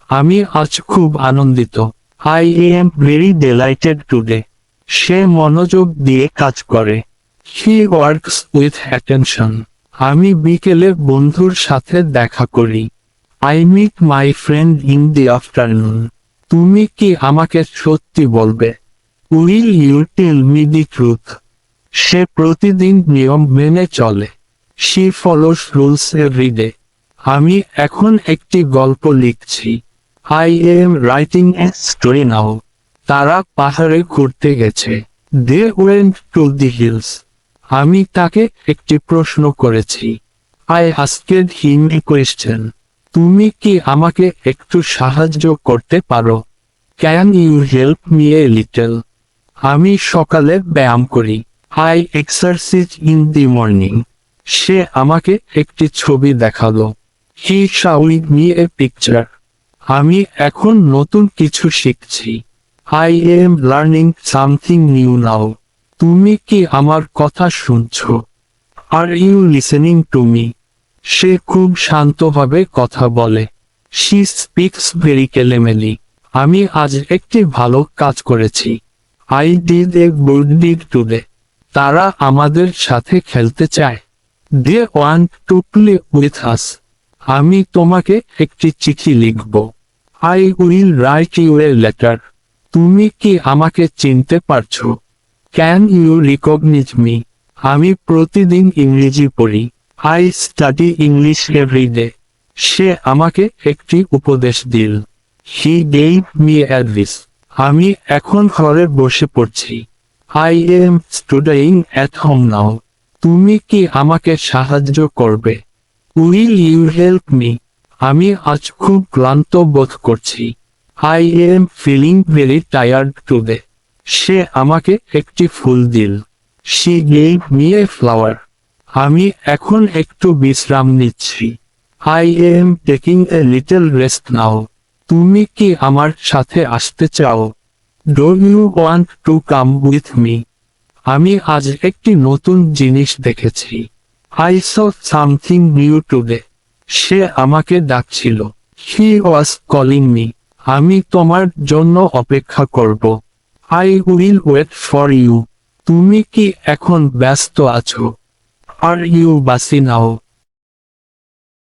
আমি আজ খুব আনন্দিত। I am very delighted today. সে মনোযোগ দিয়ে কাজ করে। He works with attention. আমি বিকেলে বন্ধুর সাথে দেখা করি। I meet my friend in the afternoon. তুমি কি আমাকে সত্যি বলবে? Will you tell me the truth? সে প্রতিদিন নিয়ম মেনে চলে। She follows rules everyday. আমি এখন একটি গল্প লিখছি। I am writing a story now. তারা পাহাড়ে ঘুরতে গেছে। They went to the hills. আমি তাকে একটি প্রশ্ন করেছি। I asked him a question. তুমি কি আমাকে একটু সাহায্য করতে পারো? Can you help me a little? আমি সকালে ব্যায়াম করি। I exercise in the morning. সে আমাকে একটি ছবি দেখালো। He showed me a picture. আমি এখন নতুন কিছু শিখছি। I am learning something new now. তুমি কি আমার কথা শুনছো? Are you listening to me? সে খুব শান্তভাবে কথা বলে। She speaks very calmly. আমি আজ একটি ভালো কাজ করেছি। I did a good deed today. তারা আমাদের সাথে খেলতে চায়। They want to play with us. আমি তোমাকে একটি চিঠি লিখব। I will write you a letter. তুমি কি আমাকে চিনতে পারছো? Can you recognise me? আমি প্রতিদিন ইংরেজি পড়ি। I study English everyday. সে আমাকে একটি উপদেশ দিল। He gave me advice. আমি এখন ঘরে বসে পড়ছি। I M স্টুডিং at home now. তুমি কি আমাকে সাহায্য করবে? Will you help me? আমি আজ খুব ক্লান্ত বোধ করছি। I am feeling very tired today. সে আমাকে একটি ফুল দিল। She gave me a flower. আমি এখন একটু বিশ্রাম নিচ্ছি। I am taking a little rest now. তুমি কি আমার সাথে আসতে চাও? Do you want to come with me? আমি আজ একটি নতুন জিনিস দেখেছি। I saw something new today. সে আমাকে ডাকছিল। He was calling me. আমি তোমার জন্য অপেক্ষা করব। I will wait for you. তুমি কি এখন ব্যস্ত আছো? আর ইউ বাসি নাও?